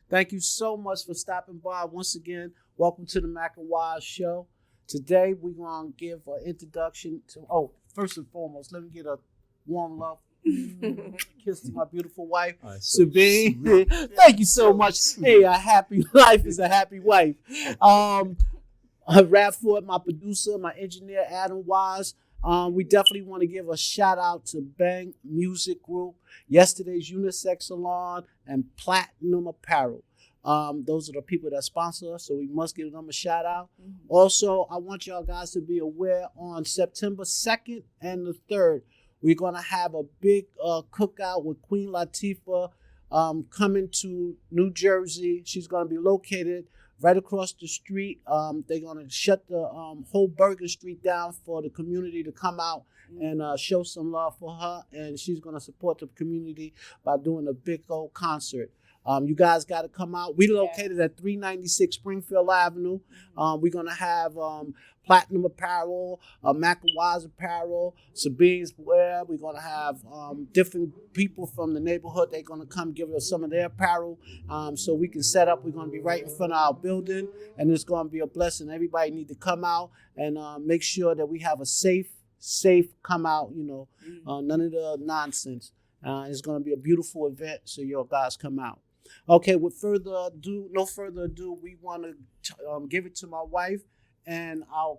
Thank you so much for stopping by once again. Welcome to the Mac and Wise Show. Today we're gonna give an introduction to. Oh, first and foremost, let me get a warm love kiss to my beautiful wife, Sabine. Thank you so much. Hey, a happy life is a happy wife. Um, Radford, my producer, my engineer, Adam Wise. We definitely want to give a shout out to Bang Music Group, Yesterday's Unisex Salon, and Platinum Apparel. Those are the people that sponsor us, so we must give them a shout out. Also, I want y'all guys to be aware on September 2nd and the 3rd, we're going to have a big cookout with Queen Latifah coming to New Jersey. She's going to be located right across the street. They're going to shut the whole Bergen Street down for the community to come out and show some love for her. And she's going to support the community by doing a big old concert. You guys got to come out. We're located at 396 Springfield Avenue. We're going to have Platinum Apparel, Mac and Wise Apparel, Sabine's Wear. We're going to have different people from the neighborhood. They're going to come give us some of their apparel so we can set up. We're going to be right in front of our building, and it's going to be a blessing. Everybody need to come out and make sure that we have a safe come out, none of the nonsense. It's going to be a beautiful event, so your guys come out. Okay, no further ado, we want to give it to my wife and our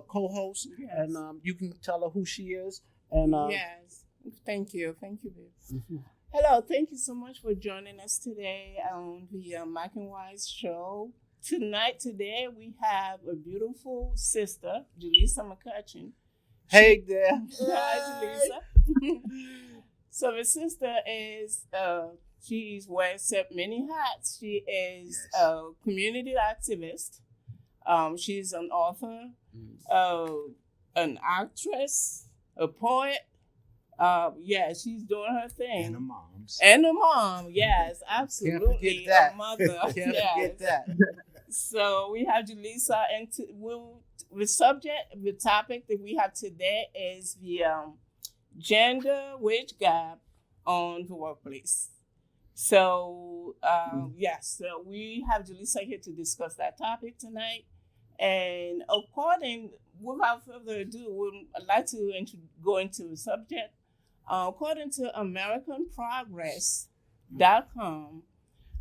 co-host, and you can tell her who she is. And yes, thank you, babe. Hello, thank you so much for joining us today on the Mac and Wise Show. Today, we have a beautiful sister, Jaleesa McEachin. Hey there. Hi, Jaleesa. So the sister is she's wears many hats. She is a community activist. She's an author, an actress, a poet. She's doing her thing. And a mom. Yes, absolutely. Can't forget that. A mother. Can't forget that. So we have Jaleesa, and the topic that we have today is the gender wage gap on the workplace. So, so we have Jaleesa here to discuss that topic tonight. And without further ado, I'd like to go into the subject. According to AmericanProgress.com,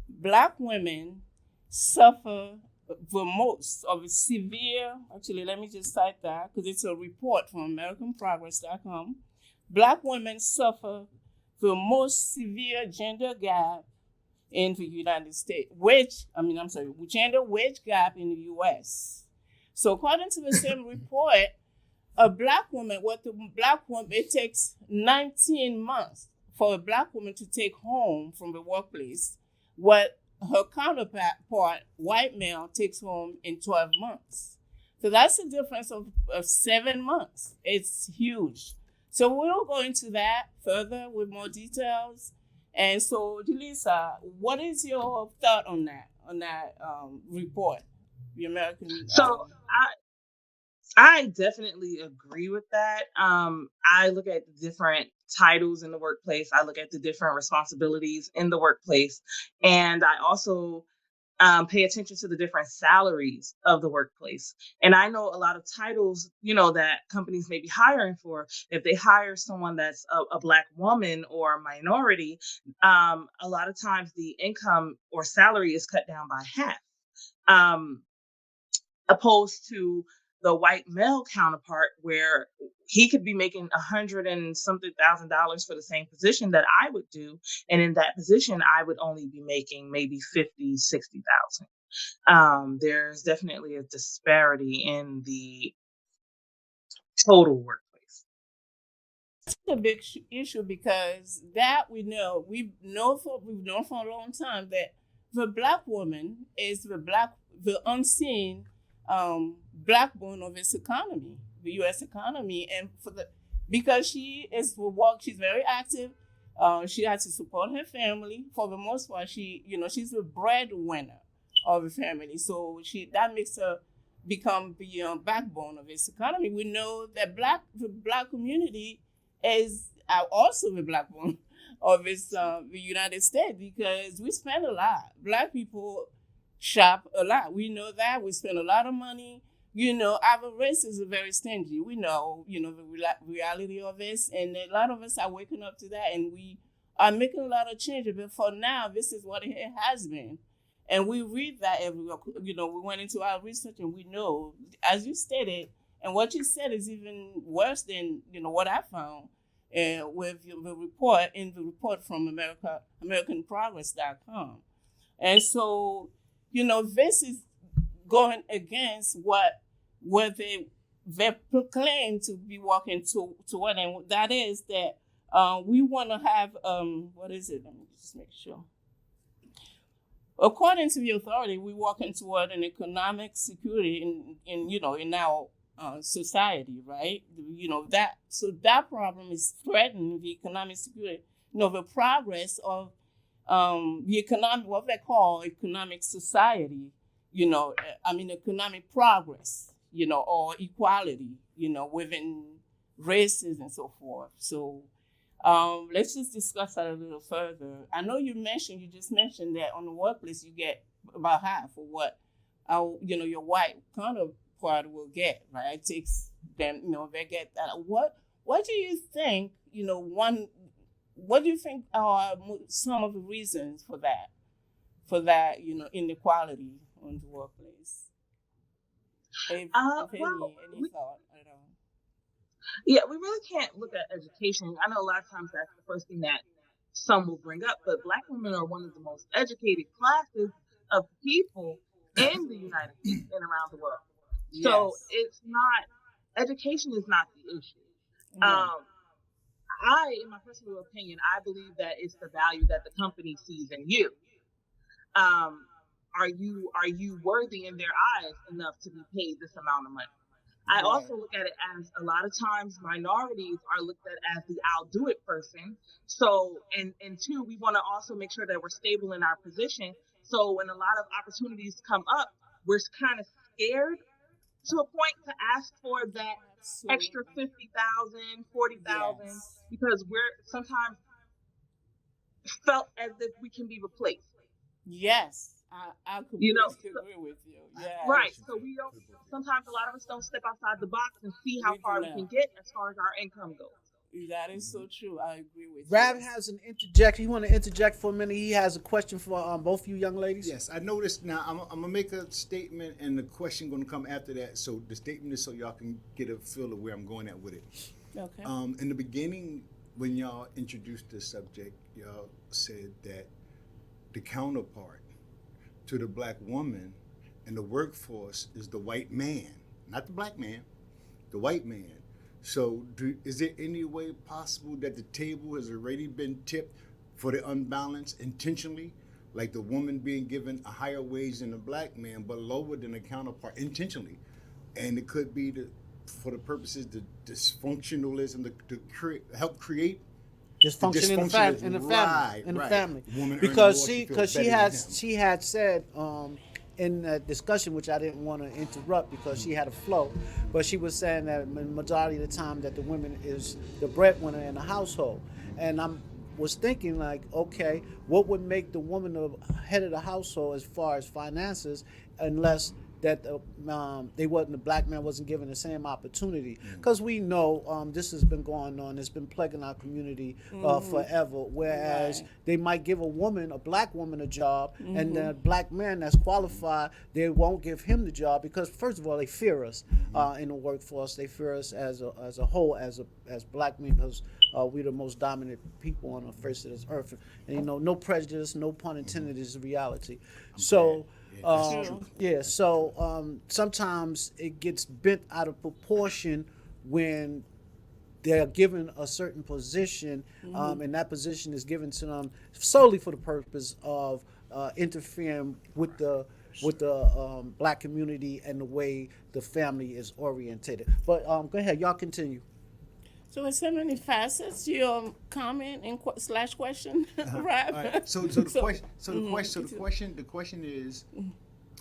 Black women suffer the most of a severe, actually, let me just cite that because it's a report from AmericanProgress.com. Black women suffer the most severe gender gap in the United States, gender wage gap in the U.S. So according to the same report, it takes 19 months for a Black woman to take home from the workplace what her counterpart, white male, takes home in 12 months. So that's a difference of 7 months. It's huge. So we'll go into that further with more details. And so, Jaleesa, what is your thought on that report? The American. I definitely agree with that. I look at the different titles in the workplace. I look at the different responsibilities in the workplace, and I also pay attention to the different salaries of the workplace. And I know a lot of titles, that companies may be hiring for. If they hire someone that's a Black woman or a minority, a lot of times the income or salary is cut down by half, opposed to the white male counterpart, where he could be making $100 and something thousand for the same position that I would do. And in that position, I would only be making maybe 50, 60,000. There's definitely a disparity in the total workplace. It's a big issue because that we've known for a long time that the Black woman is the unseen backbone of its economy, the U.S. economy, and because she is for work, she's very active. She has to support her family for the most part. She's the breadwinner of the family, so that makes her become the backbone of its economy. We know that the Black community is also the backbone of the United States, because we spend a lot. Black people shop a lot. We know that we spend a lot of money. Our race is very stingy. We know, the reality of this, and a lot of us are waking up to that, and we are making a lot of changes. But for now, this is what it has been, and we read that everywhere. We went into our research, and we know, as you stated, and what you said is even worse than what I found. With the report from AmericanProgress.com. And so, this is going against what they proclaim to be walking toward, and that is that we want to have what is it? Let me just make sure. According to the authority, we're walking toward an economic security in our society, right? That problem is threatening the economic security. The progress of the economic, what they call economic society. Economic progress. Or equality. Within races and so forth. So let's just discuss that a little further. I know you just mentioned that on the workplace you get about half of what your white counterpart will get, right? It takes them, they get that. What do you think, what do you think are some of the reasons for that, inequality on the workplace? Any thought at all? Yeah, we really can't look at education. I know a lot of times that's the first thing that some will bring up, but Black women are one of the most educated classes of people in the United States and around the world. Yes. So education is not the issue. In my personal opinion, I believe that it's the value that the company sees in you. Are you worthy in their eyes enough to be paid this amount of money? I also look at it as a lot of times minorities are looked at as the I'll do it person. So, and two, we want to also make sure that we're stable in our position. So when a lot of opportunities come up, we're kind of scared to a point to ask for that extra 50,000, 40,000, because we're sometimes felt as if we can be replaced. Yes. I completely agree with you. Yeah. Right. So sometimes a lot of us don't step outside the box and see how far we can get as far as our income goes. That is so true. I agree with you. Rab has an interject. He want to interject for a minute. He has a question for both you young ladies. Yes, I noticed. Now I'm gonna make a statement, and the question gonna come after that. So the statement is so y'all can get a feel of where I'm going at with it. Okay. In the beginning, when y'all introduced the subject, y'all said that the counterpart to the Black woman in the workforce is the white man, not the Black man, the white man. So is there any way possible that the table has already been tipped for the unbalance intentionally? Like the woman being given a higher wage than the Black man, but lower than the counterpart intentionally. And it could be for the purposes, the dysfunctionalism, to help create dysfunction in the family. Woman because she had said in a discussion, which I didn't want to interrupt because she had a flow, but she was saying that the majority of the time that the woman is the breadwinner in the household, and was thinking like, okay, what would make the woman the head of the household as far as finances, unless that the Black man wasn't given the same opportunity, because we know this has been going on. It's been plaguing our community forever. Whereas they might give a Black woman a job, and the Black man that's qualified, they won't give him the job because first of all they fear us in the workforce. They fear us as a whole, as Black men, because we're the most dominant people on the face of this earth. And no prejudice, no pun intended, is reality. So. Sometimes it gets bent out of proportion when they're given a certain position, and that position is given to them solely for the purpose of interfering with the Black community and the way the family is orientated. But go ahead, y'all continue. So there's so many facets to your comment and / question, right? All right. So the question is,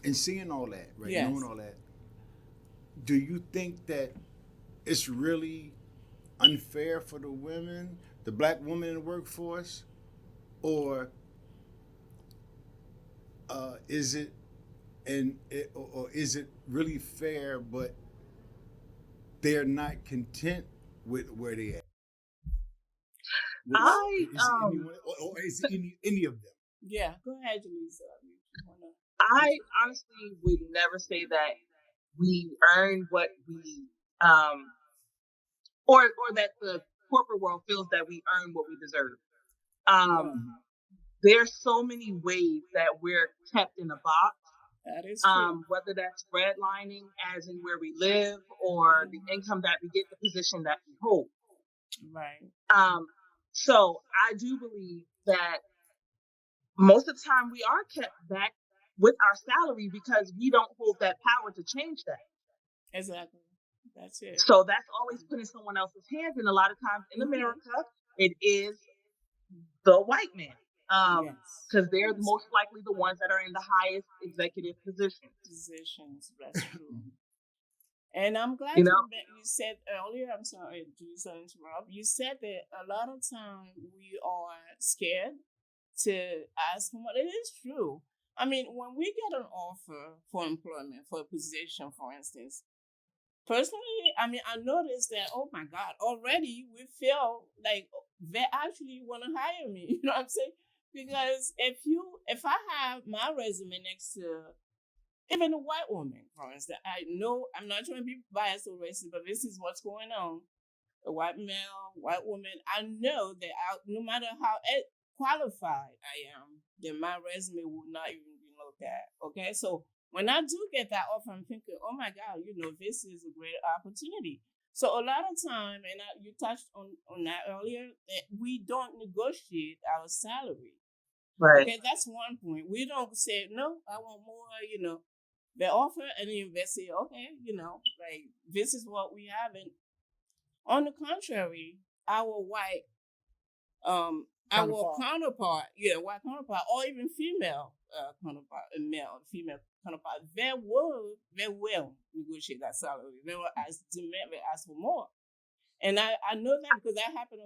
in seeing all that, right, knowing all that, do you think that it's really unfair for the Black woman in the workforce, or is it or is it really fair, but they're not content with where they at? I Is it anyone, or is it any of them? Yeah, go ahead, Jaleesa. You wanna I answer? honestly would never say that we earn what we um or that the corporate world feels that we earn what we deserve. Right. Um there's so many ways that we're kept in a box, That is true. whether that's redlining as in where we live or the income that we get, the position that we hold. Right. Um so I do believe that most of the time we are kept back with our salary because we don't hold that power to change that. Exactly. That's it. So that's always put in someone else's hands. And a lot of times in Mhm. America, it is the white man. Yes. Because they're Yes. most likely the ones that are in the highest executive positions. Positions. That's true. And I'm You glad know, you said earlier. I'm sorry to interrupt. You said that a lot of time we are scared to ask for money. It is true. I mean, when we get an offer for employment for a position, for instance, personally, I mean, I noticed that. Oh my God! Already we feel like they actually want to hire me. You know what I'm saying? Because if I have my resume next to even a white woman, for instance, I know I'm not trying to be biased or racist, but this is what's going on. A white male, white woman, I know that no matter how qualified I am, then my resume will not even be looked at. Okay, so when I do get that offer, I'm thinking, oh my God, this is a great opportunity. So a lot of time, and you touched on that earlier, that we don't negotiate our salary. right. Okay, that's one point. We don't say no. I want more. They offer, and then they say, okay, like this is what we have, and on the contrary, our white our Counterpart. counterpart, white counterpart, or even female counterpart, female counterpart, they will negotiate that salary. They will ask for more, and I know that because that happened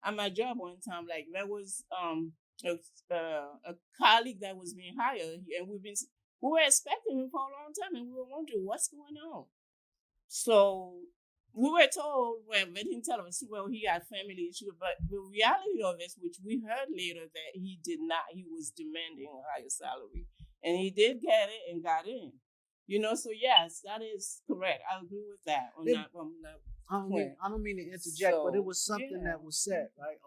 at my job one time. Like there was a colleague that was being hired, and we were expecting him for a long time, and we were wondering what's going on. So we were told, well, they didn't tell us, well, he had family issues, but the reality of it, which we heard later, that he did not, he was demanding a higher salary. And he did get it and got in. So yes, that is correct. I agree with that on It, that I point. don't mean to interject, but it So, was something yeah. that was said, right,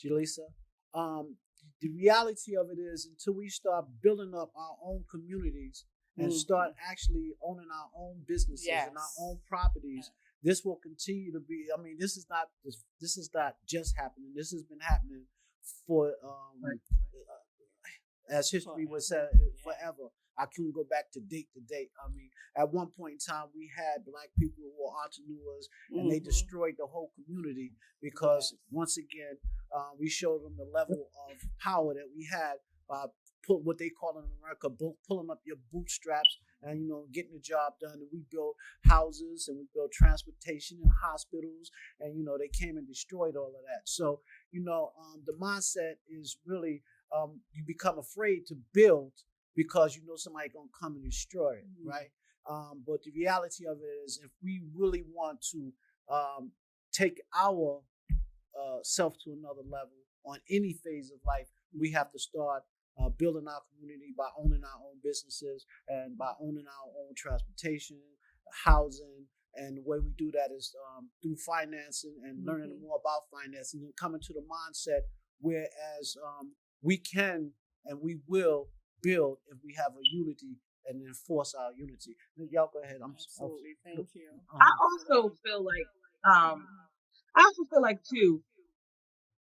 Jaleesa? Um, the reality of it is, until we start building up our own communities and start actually owning our own businesses and our own properties, this will continue to be. I mean, this is not just happening. This has been happening for as history would say, forever. I couldn't go back to date. I mean, at one point in time, we had black people who were entrepreneurs, and they destroyed the whole community because, once again, we showed them the level of power that we had by put what they call in America pulling up your bootstraps and getting the job done. And we built houses and we built transportation and hospitals, and they came and destroyed all of that. So the mindset is really you become afraid to build because somebody gonna come and destroy it, right? But the reality of it is, if we really want to take our self to another level on any phase of life, we have to start building our community by owning our own businesses and by owning our own transportation, housing. And the way we do that is through financing and learning more about financing and coming to the mindset whereas we can and we will build if we have a unity and enforce our unity. Y'all go ahead. Absolutely. Thank you. I also feel like, too,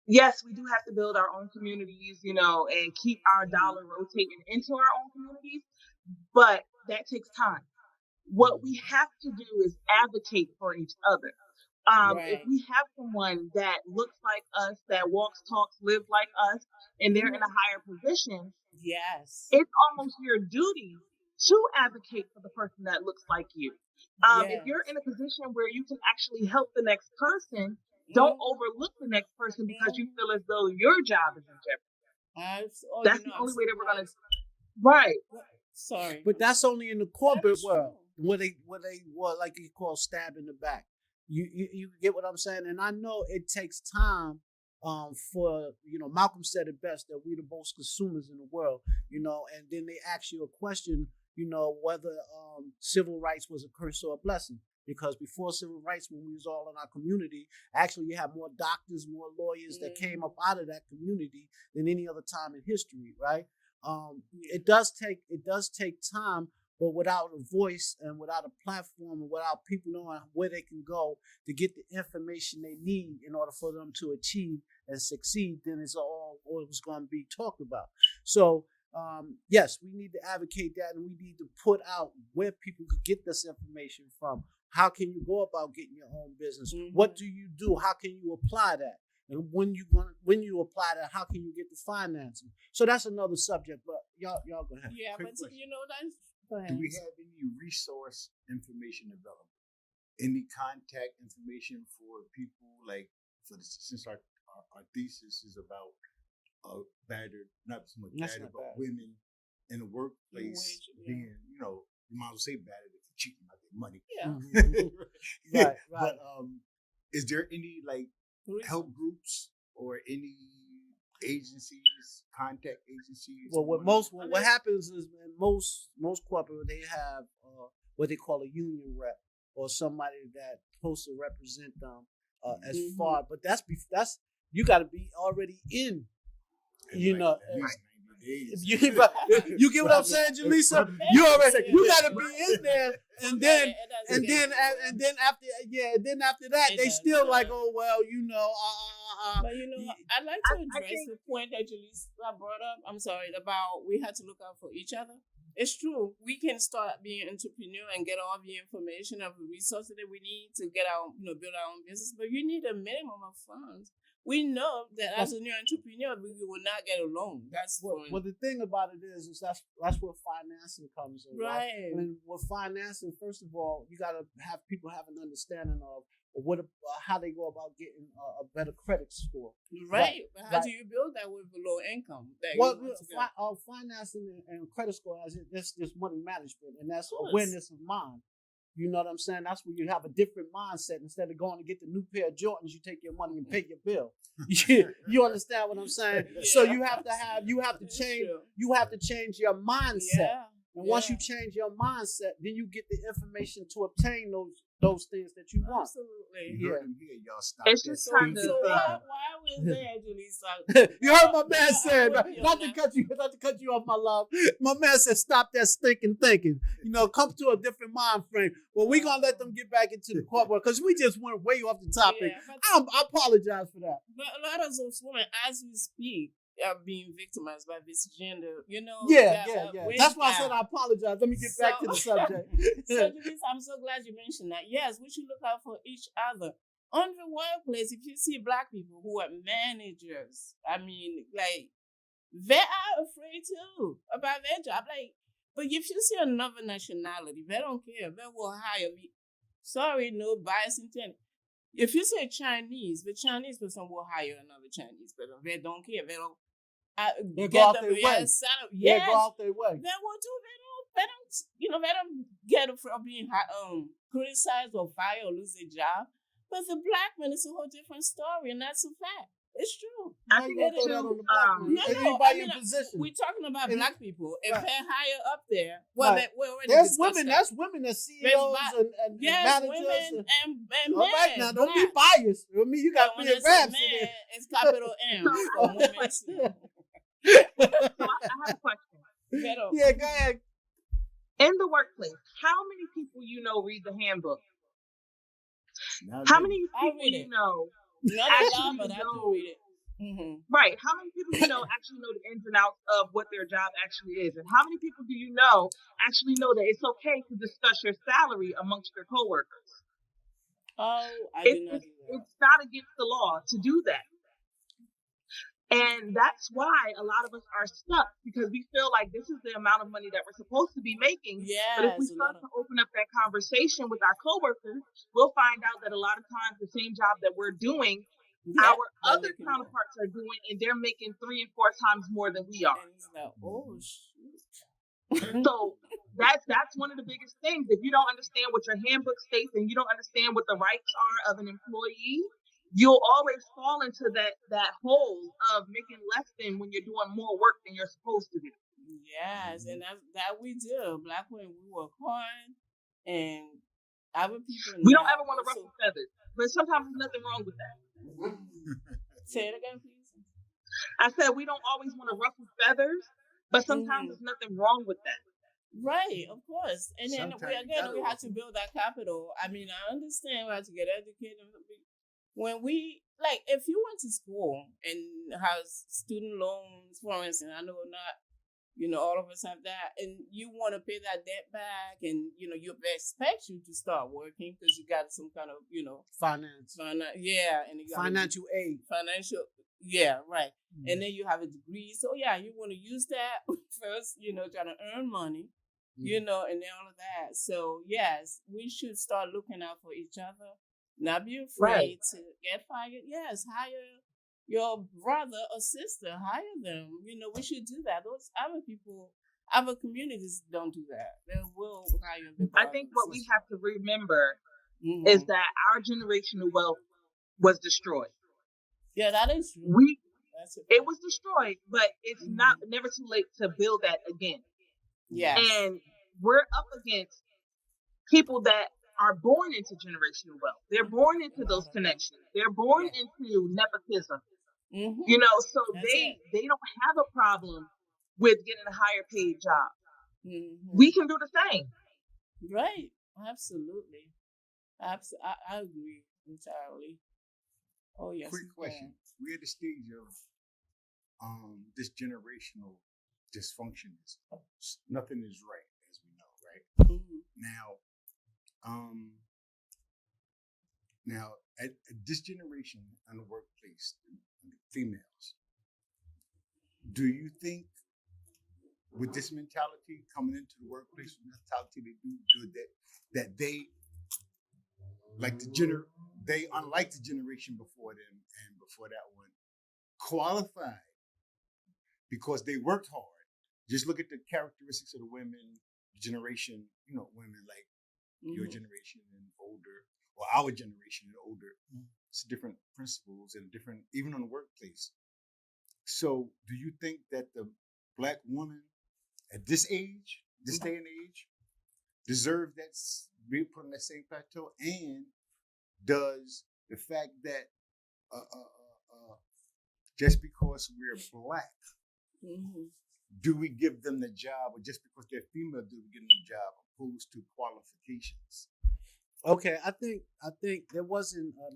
yes, we do have to build our own communities, and keep our dollar rotating into our own communities, but that takes time. What we have to do is advocate for each other. If we have someone that looks like us, that walks, talks, lives like us, and they're in a higher position, yes, it's almost your duty to advocate for the person that looks like you. If you're in a position where you can actually help the next person Don't Mhm. overlook the next person because you Mhm. feel as though your job is in jeopardy. Oh, That's you the know, I'm only so way that we're glad. gonna. Right. Sorry. But that's only in the corporate That's world true. where they what like you call stab in the back. You get what I'm saying? And I know it takes time for Malcolm said it best that we the most consumers in the world, and then they ask you a question, whether civil rights was a curse or a blessing. Because before civil rights, when we was all in our community, actually you have more doctors, more lawyers that came up out of that community than any other time in history, right? It does take time, but without a voice and without a platform and without people knowing where they can go to get the information they need in order for them to achieve and succeed, then it's all always going to be talked about. So yes, we need to advocate that, and we need to put out where people could get this information from. How can you go about getting your own business? Mhm. What do you do? How can you apply that? And when you apply that, how can you get the financing? So that's another subject. But y'all go ahead. Yeah, Quick but question. that's. Go Do ahead. we have any resource information available? Any contact information for people like since our thesis is about battered, not so much That's battered, not but bad. women in the workplace Yeah. being, you might as well say battered if you're cheating about their money. Yeah. Right. But is there any help groups or any agencies, contact agencies? Well, what happens is, man, most corporate they have what they call a union rep or somebody that supposed to represent them as far. But that's you got to be already in. At You know, least 90 days. you get what I'm saying, Jaleesa? You got to be in there, and then after that, they still like, oh well, But I'd like to address the point that Jaleesa brought up. I'm sorry, about we had to look out for each other. It's true. We can start being entrepreneur and get all the information of the resources that we need to get our, build our own business. But you need a minimum of funds. We know that as a new entrepreneur, we will not get a loan. That's well. The thing about it is that's where financing comes in, right? And with financing, first of all, you got to have people have an understanding of how they go about getting a better credit score. Right. But how do you build that with a low income? Financing and credit score that's just money management, and that's awareness of mind. You know what I'm saying? That's when you have a different mindset. Instead of going to get the new pair of Jordans, you take your money and pay your bill. You understand what I'm saying? Yeah. So you have to change your mindset. Yeah. And once you change your mindset, then you get the information to obtain those things that you want. Absolutely. You heard him here, y'all. Stop. It's just time to. So why was there, Jaleesa? You heard my man say, not to cut you off, my love. My man said, stop that stinking thinking. Come to a different mind frame. Well, we're gonna let them get back into the courtroom because we just went way off the topic. Yeah, I apologize for that. But a lot of those women, as we speak, are being victimized by this gender. Yeah. That's why I said I apologize. Let me get back to the subject. So, Jaleesa, I'm so glad you mentioned that. Yes, we should look out for each other. On the workplace, if you see Black people who are managers, they are afraid too about their job. But if you see another nationality, they don't care. They will hire me. Sorry, no bias intent. If you say Chinese, the Chinese person will hire another Chinese person. They don't care. They don't. They go out their way. Yes, they go out their way. They will do. They don't get from being criticized or fired or lose their job. But the Black man is a whole different story, and that's a fact. It's true. I think it's true. Anybody in position. We're talking about Black people. If they're higher up there, there's women. That's women that CEOs and managers. Women and men. All right, now don't be biased. You got to be a rap. It's capital M. So I have a question. Yeah, go ahead. In the workplace, how many people read the handbook? How many people Not a lot, but I do read it. Mm-hmm. Right. How many people actually know the ins and outs of what their job actually is? And how many people do you know actually know that it's okay to discuss your salary amongst your coworkers? Oh, I did not do that. It's not against the law to do that. And that's why a lot of us are stuck, because we feel like this is the amount of money that we're supposed to be making. But if we Yes, a lot start of to open up that conversation with our coworkers, we'll find out that a lot of times the same job that we're doing, yeah, our they're other making more. counterparts are doing, and they're making 3 and 4 times more than we are. And it's like, oh shoot. So that's one of the biggest things. If you don't understand what your handbook states and you don't understand what the rights are of an employee, you'll always fall into that hole of making less than when you're doing more work than you're supposed to do. Yes, and that we do. Black women, we work hard, and other people We don't not. ever want to Also, ruffle feathers, but sometimes there's nothing wrong with that. say it again, please. I said we don't always want to ruffle feathers, but sometimes Hmm. there's nothing wrong with that. Right, of course. And then Sometimes you gotta we have to ruffle. build that capital. I mean, I understand we have to get educated. When we like, if you went to school and has student loans, for instance, I know not, all of us have that, and you want to pay that debt back, and you expect you to start working because you got some kind of, Finance, yeah, and you got financial aid. financial, yeah, right, and then you have a degree, so yeah, you want to use that first, trying to earn money, and then all of that. So yes, we should start looking out for each other. Not be Right. afraid to get fired. Yes, hire your brother or sister. Hire them. We should do that. Those other people, other communities don't do that. They will hire their I brother think and what we sister. have to remember is Mm-hmm. that our generational wealth was destroyed. Yeah, that is true. We That's a It fact. was destroyed, but it's not never too late to build that again. Yes. And we're up against people that are born into generational wealth. They're born into those connections. They're born Yeah. into nepotism. Mm-hmm. So That's it. they don't have a problem with getting a higher paid job. Mm-hmm. We can do the same. Right. Absolutely. I agree entirely. Oh yes. Quick question: we're at the stage of this generational dysfunction. Nothing is right, as we know, right? Mm-hmm. Now, at this generation in the workplace, the females, do you think with this mentality coming into the workplace, mentality they do that they like they unlike the generation before them and before that one qualified because they worked hard. Just look at the characteristics of the women generation, women like your generation and older, or our generation and older. It's different principles and different, even on the workplace. So, do you think that the black woman at this age, this day and age, deserve that be put on that same plateau? And does the fact that just because we're black, do we give them the job, or just because they're female, do we give them the job, opposed to qualifications? Okay, I think there wasn't a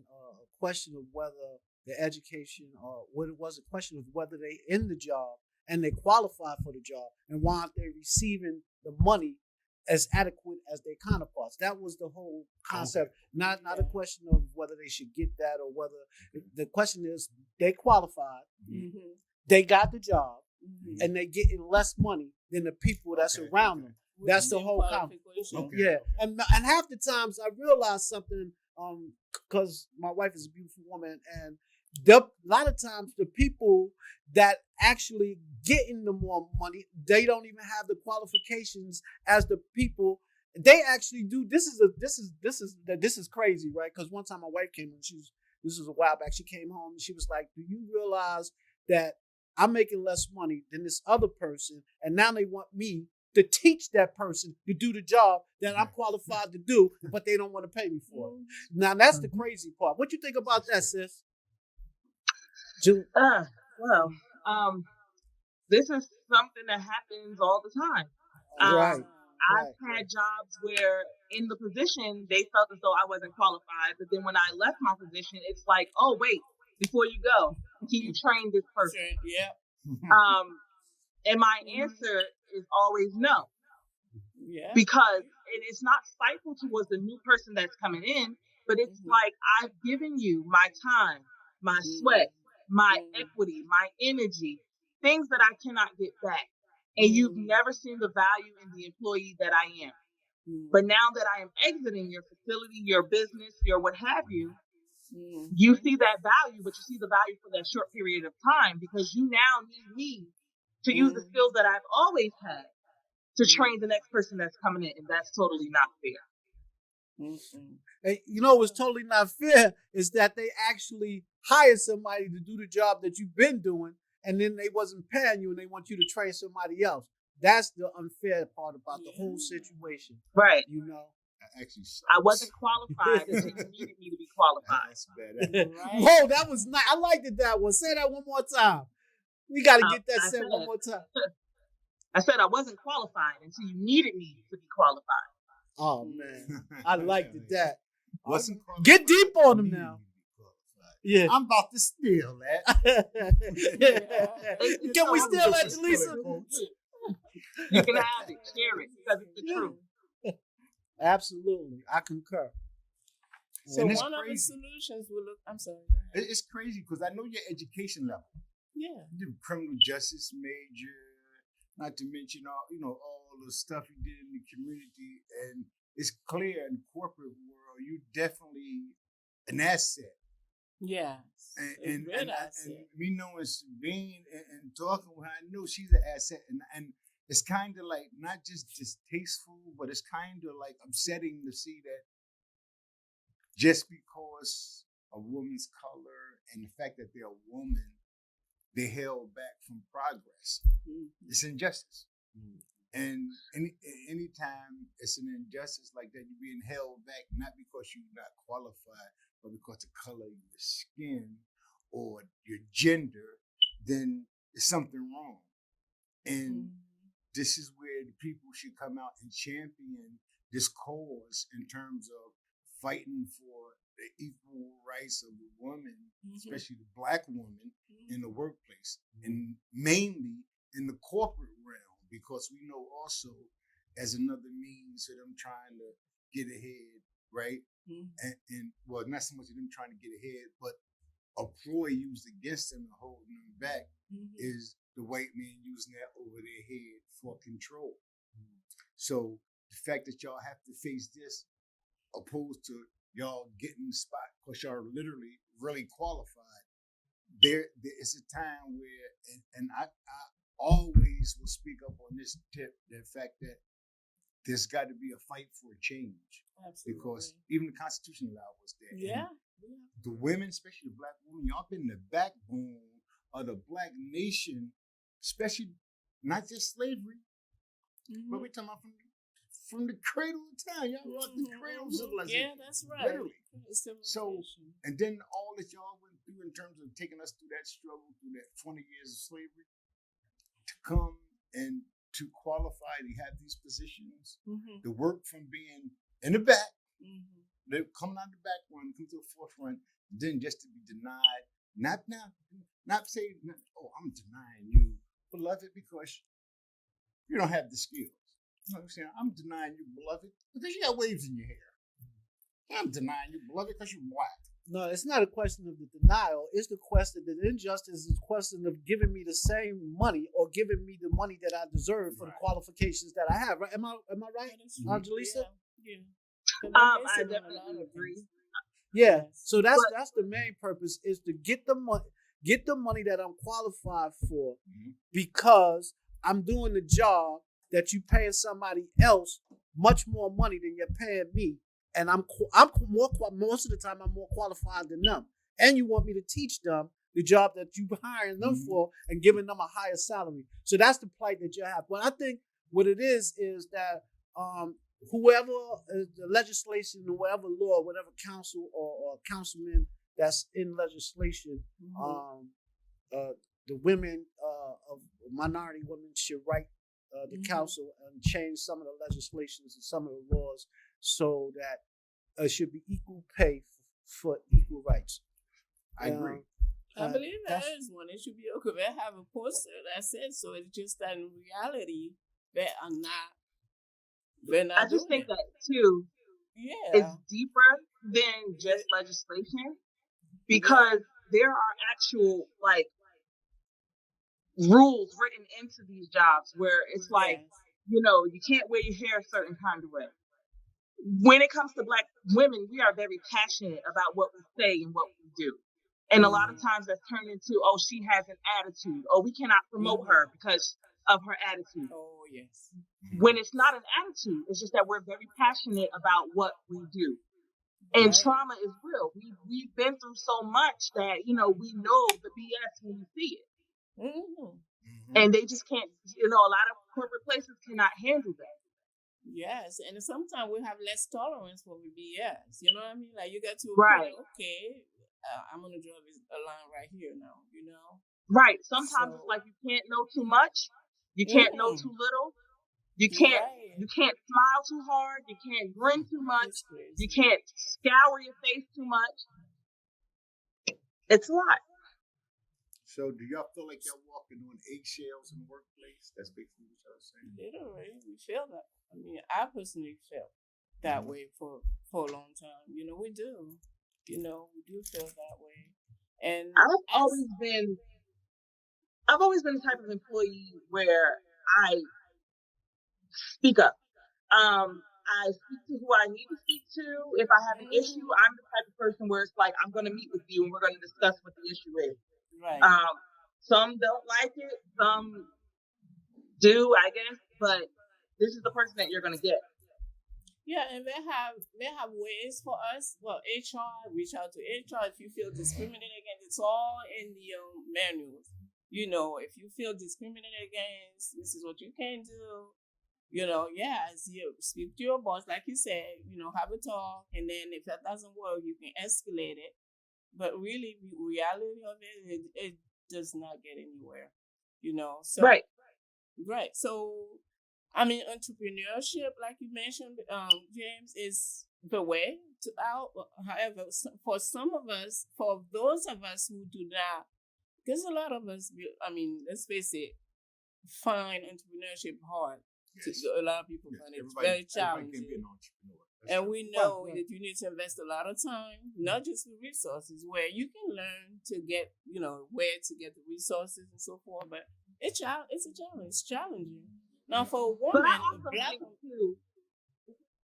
question of whether the education or what it was a question of whether they in the job and they qualify for the job and why aren't they receiving the money as adequate as their counterparts. That was the whole concept. Not a question of whether they should get that or whether the question is they qualified, they got the job, and they getting less money than the people that's around them. That's the whole concept. Yeah, and half the times I realized something because my wife is a beautiful woman, and a lot of times the people that actually getting the more money, they don't even have the qualifications as the people. They actually do. This is crazy, right? Because one time my wife came in, this was a while back. She came home and she was like, "Do you realize that I'm making less money than this other person, and now they want me to teach that person to do the job that I'm qualified to do, but they don't want to pay me for it." Now that's the crazy part. What you think about that, sis? This is something that happens all the time. Right. I've had jobs where in the position they felt as though I wasn't qualified, but then when I left my position, it's like, oh wait, before you go, can you train this person? Yeah. And my answer is always no. Yeah. Because it's not spiteful towards the new person that's coming in, but it's like, I've given you my time, my sweat, my equity, my energy, things that I cannot get back. And you've never seen the value in the employee that I am. But now that I am exiting your facility, your business, your what have you, you see that value, but you see the value for that short period of time because you now need me to use the skills that I've always had to train the next person that's coming in. And that's totally not fair. And you know what's totally not fair is that they actually hired somebody to do the job that you've been doing, and then they wasn't paying you and they want you to train somebody else. That's the unfair part about the whole situation. Right. You know? Actually sucks. I wasn't qualified until you needed me to be qualified. That's bad. Right. Whoa, that was nice. I liked it that one. Say that one more time. We got to get that said one more time. I said I wasn't qualified until you needed me to be qualified. Oh, man. I liked it that. Wasn't Get deep on them now. Yeah. I'm about to steal that. Can we steal that, Jaleesa? You can have it, share it, because it's the truth. Absolutely. I concur. So And it's one of the crazy. solutions will look, I'm sorry. It's crazy because I know your education level. Yeah. You did a criminal justice major, not to mention all the stuff you did in the community, and it's clear in the corporate world you're definitely an asset. Yes. And asset. me knowing Sabine and talking with her, I know she's an asset, and it's kind of like not just distasteful, but it's kind of like upsetting to see that just because a woman's color and the fact that they're a woman, they held back from progress. It's injustice. And anytime it's an injustice like that, you're being held back, not because you're not qualified, but because the color of your skin or your gender, then there's something wrong. And this is where the people should come out and champion this cause in terms of fighting for the equal rights of the woman, especially the Black woman, in the workplace, and mainly in the corporate realm, because we know also as another means of them trying to get ahead, right? And well, not so much of them trying to get ahead, but a ploy used against them and holding them back is the white man using that over their head for control. So the fact that y'all have to face this, opposed to y'all getting the spot because y'all are literally really qualified, there is a time where, and I always will speak up on this tip, the fact that there's got to be a fight for a change. Absolutely. Because even the Constitution allowed us that. Yeah. The women, especially the Black women, y'all been the backbone of the Black nation, especially not just slavery, but we're talking about from the cradle of time. Y'all brought the cradle of civilization. Yeah, that's right. Literally. So, and then all that y'all went through in terms of taking us through that struggle, through that 20 years of slavery, to come and to qualify to have these positions, the work from being in the back, they're coming out of the back one, come to the forefront, then just to be denied, not saying, oh, I'm denying you, beloved, because you don't have the skills. You know what I'm saying? I'm denying you, beloved, because you got waves in your hair. I'm denying you, beloved, because you're Black. No, it's not a question of the denial. It's the question that injustice is a question of giving me the same money or giving me the money that I deserve for the qualifications that I have. Right? Am I right, Jaleesa? Yeah. I definitely agree. Yeah. So that's the main purpose, is to get the money that I'm qualified for, because I'm doing the job that you paying somebody else much more money than you're paying me. And I'm more, most of the time, I'm more qualified than them. And you want me to teach them the job that you hiring them for and giving them a higher salary. So that's the plight that you have. But I think what it is that whoever the legislation, whatever law, whatever council or councilman that's in legislation, the women of minority women should write the council and change some of the legislations and some of the laws, so that it should be equal pay for equal rights. I agree. I believe that is one. It should be okay. They have a poster that says so. It's just that in reality, they are not. They're not. I just think that too. Yeah, it's deeper than just legislation, because there are actual like rules written into these jobs where it's like, Yes. you can't wear your hair a certain kind of way. When it comes to Black women, we are very passionate about what we say and what we do. And a lot of times that's turned into, oh, she has an attitude. Oh, we cannot promote her because of her attitude. Oh, yes. When it's not an attitude, it's just that we're very passionate about what we do. And Right. trauma is real. We've been through so much that, we know the BS when we see it. Mhm. And they just can't, a lot of corporate places cannot handle that. Yes, and sometimes we have less tolerance for the BS. You know what I mean? Like you get to a Right. point, okay, I'm gonna draw a line right here now. You know. Right. Sometimes it's So. like you can't know too much. You can't know Mhm. too little. You You're can't right. you can't smile too hard. You can't grin too much. It's crazy. You can't scour your face too much. It's a lot. So, do y'all feel like y'all walking on eggshells in the workplace? That's basically what y'all saying. Literally, we feel that. I mean, I personally felt that way for a long time. We do. We do feel that way. And I've always been the type of employee where I speak up. I speak to who I need to speak to. If I have an issue, I'm the type of person where it's like, I'm going to meet with you and we're going to discuss what the issue is. right. Some don't like it, some do, I guess, but this is the person that you're going to get. Yeah, and they have ways for us. Well, HR, reach out to HR if you feel discriminated against. It's all in the manuals. If you feel discriminated against, this is what you can do. Yes, you speak to your boss, like you said. Have a talk, and then if that doesn't work, you can escalate it. But really, the reality of it does not get anywhere. So Right. right. So I mean, entrepreneurship, like you mentioned, James, is the way to out. However, for some of us, for those of us who do not, because a lot of us, I mean, let's face it, find entrepreneurship hard. Yes. A lot of people Yes. find it Everybody very can challenging. be an entrepreneur. That's And right. we know Right. that you need to invest a lot of time, not just the resources, where you can learn to get, where to get the resources and so forth. But it's a challenge. It's challenging. Now, for a But woman, I a also black think woman, too.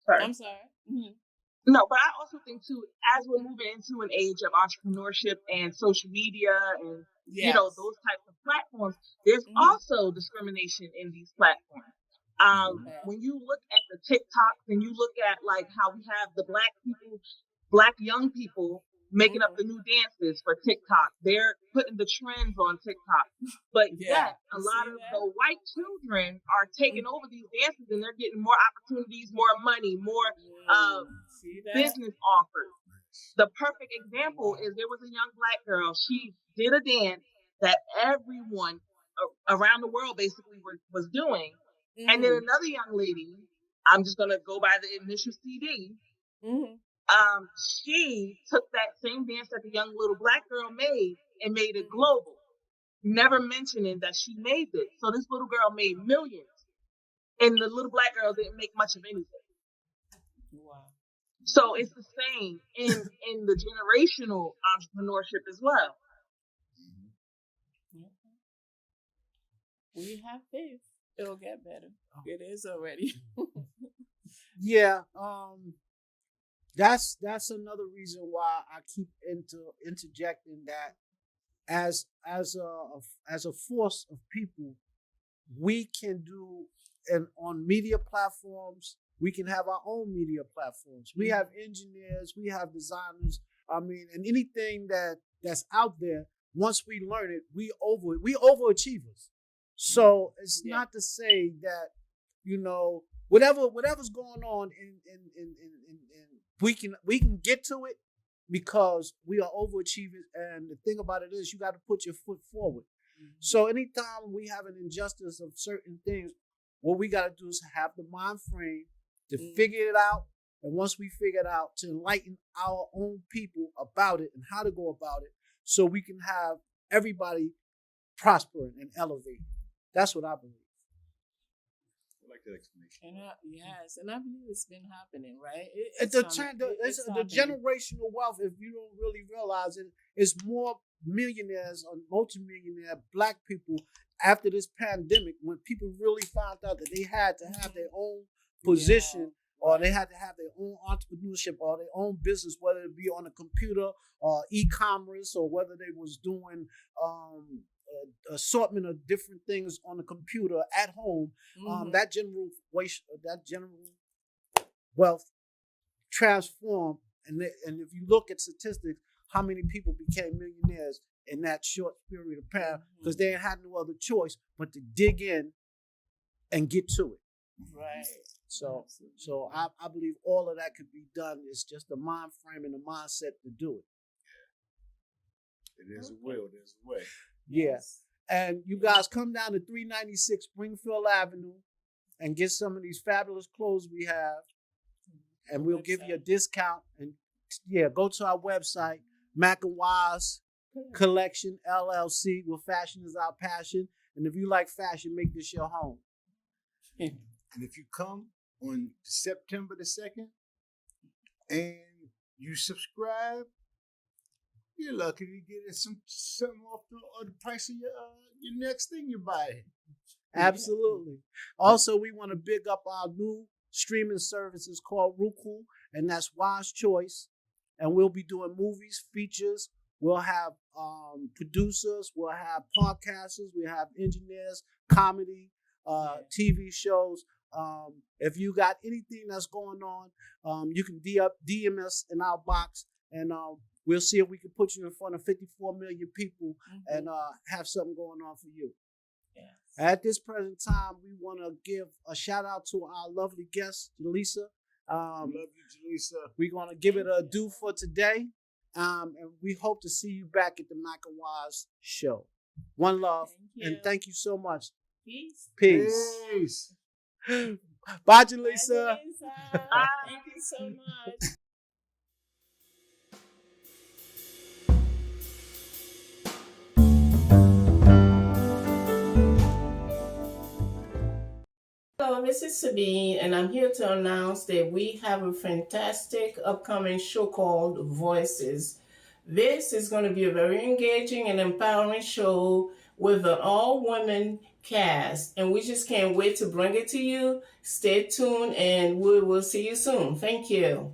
Sorry. I'm sorry. Mm-hmm. No, but I also think too, as we're moving into an age of entrepreneurship and social media and Yes. those types of platforms, there's also discrimination in these platforms. Okay. When you look at the TikToks and you look at like how we have the black young people making up the new dances for TikTok, they're putting the trends on TikTok. But Yeah. yet, a You lot see of that? the white children are taking over these dances and they're getting more opportunities, more money, more See that? business offers. The perfect example is there was a young Black girl. She did a dance that everyone around the world basically was doing. And then another young lady, I'm just going to go by the initial CD, she took that same dance that the young little Black girl made and made it global, never mentioning that she made it. So this little girl made millions, and the little Black girl didn't make much of anything. Wow. So it's the same in the generational entrepreneurship as well. We have faith. It'll get better. It is already. Yeah, that's another reason why I keep interjecting that as a force of people, we can do, and on media platforms, we can have our own media platforms. We have engineers, we have designers. I mean, and anything that's out there, once we learn it, we overachievers. So it's not to say that, whatever's going on in we can get to it because we are overachievers. And the thing about it is you got to put your foot forward. So anytime we have an injustice of certain things, what we got to do is have the mind frame to figure it out. And once we figure it out, to enlighten our own people about it and how to go about it, so we can have everybody prospering and elevating. That's what I believe. I like that explanation. And I believe it's been happening, right? The generational wealth, if you don't really realize it, is more millionaires or multimillionaire black people after this pandemic, when people really found out that they had to have their own position, or they had to have their own entrepreneurship or their own business, whether it be on a computer or e-commerce, or whether they was doing assortment of different things on the computer at home. That general wealth transformed. And if you look at statistics, how many people became millionaires in that short period of time, because they had no other choice but to dig in and get to it. Right. So I believe all of that could be done. It's just a mind frame and a mindset to do it. There's a will, there's a way. Yes. And you guys come down to 396 Springfield Avenue and get some of these fabulous clothes we have. And we'll give you a discount. And go to our website, Mac and Wise Collection LLC, where fashion is our passion. And if you like fashion, make this your home. And if you come on September the 2nd and you subscribe, you're lucky to get something off the price of your next thing you buy. Absolutely. Also, we want to big up our new streaming services called Roku, and that's Wise Choice. And we'll be doing movies, features. We'll have producers. We'll have podcasters. We'll have engineers, comedy, TV shows. If you got anything that's going on, you can DM us in our box, and we'll see if we can put you in front of 54 million people and have something going on for you. Yes. At this present time, we want to give a shout out to our lovely guest, Jaleesa. Love you, Jaleesa. We're going to give it a due for today. And we hope to see you back at the Mac and Wise show. One love. And thank you so much. Peace. Peace. Bye, Jaleesa. Bye. Thank you so much. Hello, this is Sabine, and I'm here to announce that we have a fantastic upcoming show called Voices. This is going to be a very engaging and empowering show with an all-women cast, and we just can't wait to bring it to you. Stay tuned, and we will see you soon. Thank you.